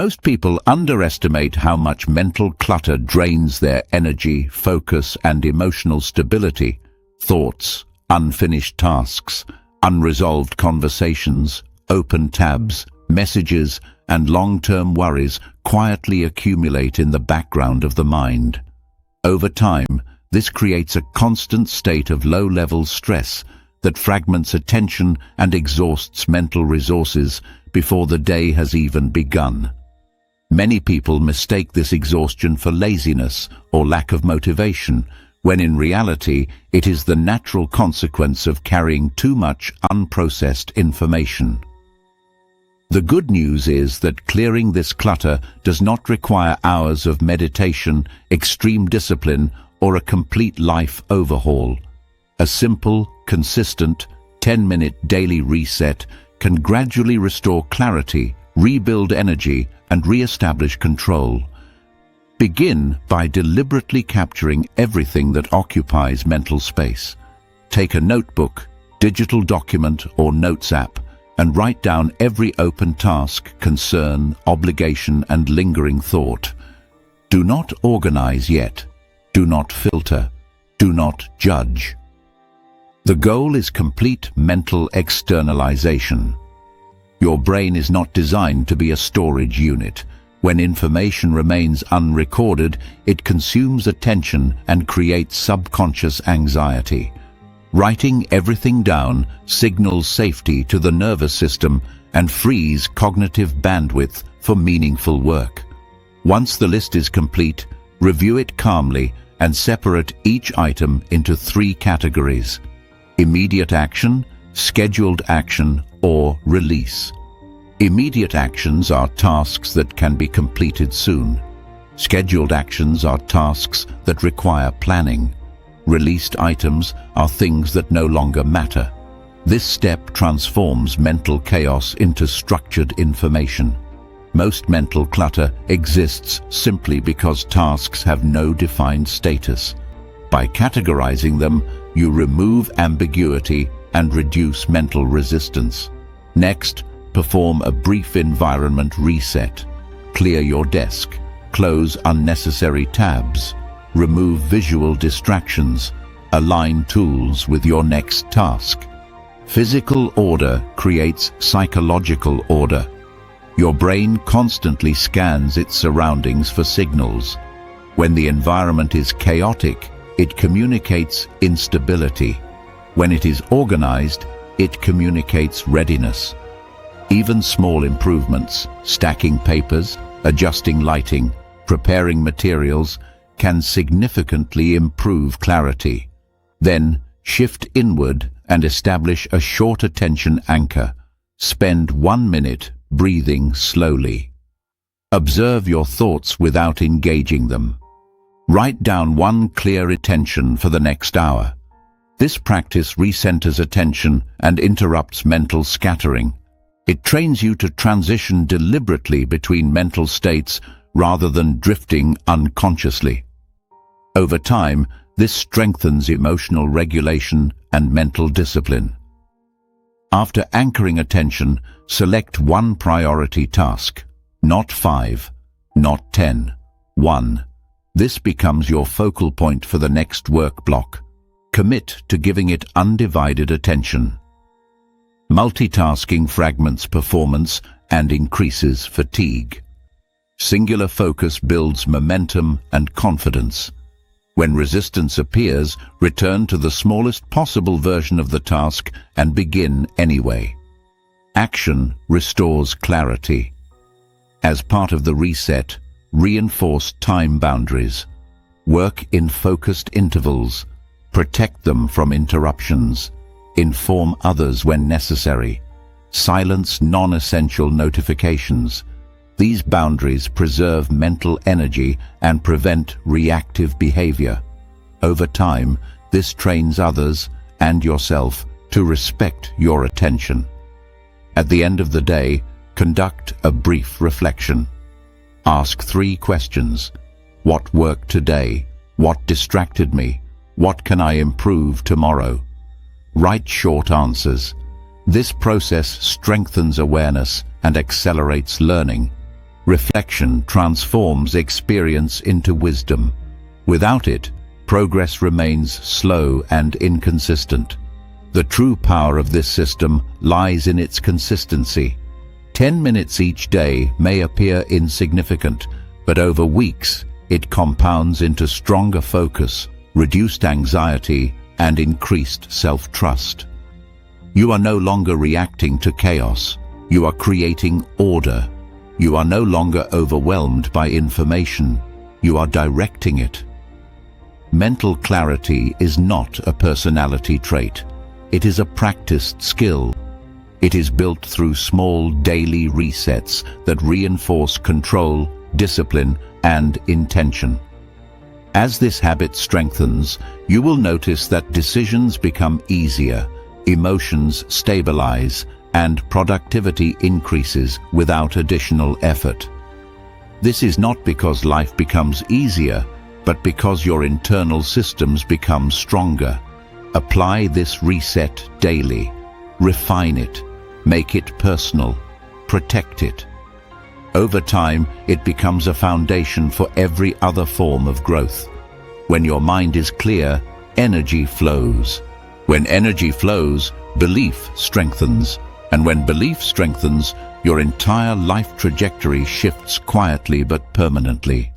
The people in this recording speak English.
Most people underestimate how much mental clutter drains their energy, focus, and emotional stability. Thoughts, unfinished tasks, unresolved conversations, open tabs, messages, and long-term worries quietly accumulate in the background of the mind. Over time, this creates a constant state of low-level stress that fragments attention and exhausts mental resources before the day has even begun. Many people mistake this exhaustion for laziness or lack of motivation, when in reality it is the natural consequence of carrying too much unprocessed information. The good news is that clearing this clutter does not require hours of meditation, extreme discipline, or a complete life overhaul. A simple, consistent, 10-minute daily reset can gradually restore clarity, rebuild energy, and re-establish control. Begin by deliberately capturing everything that occupies mental space. Take a notebook, digital document, or notes app, and write down every open task, concern, obligation, and lingering thought. Do not organize yet. Do not filter. Do not judge. The goal is complete mental externalization. Your brain is not designed to be a storage unit. When information remains unrecorded, it consumes attention and creates subconscious anxiety. Writing everything down signals safety to the nervous system and frees cognitive bandwidth for meaningful work. Once the list is complete, review it calmly and separate each item into 3 categories: immediate action, scheduled action, or release. Immediate actions are tasks that can be completed soon. Scheduled actions are tasks that require planning. Released items are things that no longer matter. This step transforms mental chaos into structured information. Most mental clutter exists simply because tasks have no defined status. By categorizing them, you remove ambiguity and reduce mental resistance. Next, perform a brief environment reset. Clear your desk, close unnecessary tabs, remove visual distractions, align tools with your next task. Physical order creates psychological order. Your brain constantly scans its surroundings for signals. When the environment is chaotic, it communicates instability. When it is organized, it communicates readiness. Even small improvements, stacking papers, adjusting lighting, preparing materials, can significantly improve clarity. Then, shift inward and establish a short attention anchor. Spend 1 minute breathing slowly. Observe your thoughts without engaging them. Write down one clear intention for the next hour. This practice recenters attention and interrupts mental scattering. It trains you to transition deliberately between mental states rather than drifting unconsciously. Over time, this strengthens emotional regulation and mental discipline. After anchoring attention, select one priority task, not 5, not 10, 1. This becomes your focal point for the next work block. Commit to giving it undivided attention. Multitasking fragments performance and increases fatigue. Singular focus builds momentum and confidence. When resistance appears, return to the smallest possible version of the task and begin anyway. Action restores clarity. As part of the reset, reinforce time boundaries. Work in focused intervals. Protect them from interruptions. Inform others when necessary. Silence non-essential notifications. These boundaries preserve mental energy and prevent reactive behavior. Over time, this trains others and yourself to respect your attention. At the end of the day, conduct a brief reflection. Ask 3 questions. What worked today? What distracted me? What can I improve tomorrow? Write short answers. This process strengthens awareness and accelerates learning. Reflection transforms experience into wisdom. Without it, progress remains slow and inconsistent. The true power of this system lies in its consistency. 10 minutes each day may appear insignificant, but over weeks it compounds into stronger focus, reduced anxiety, and increased self-trust. You are no longer reacting to chaos. You are creating order. You are no longer overwhelmed by information. You are directing it. Mental clarity is not a personality trait. It is a practiced skill. It is built through small daily resets that reinforce control, discipline, and intention. As this habit strengthens, you will notice that decisions become easier, emotions stabilize, and productivity increases without additional effort. This is not because life becomes easier, but because your internal systems become stronger. Apply this reset daily. Refine it. Make it personal. Protect it. Over time, it becomes a foundation for every other form of growth. When your mind is clear, energy flows. When energy flows, belief strengthens. And when belief strengthens, your entire life trajectory shifts quietly but permanently.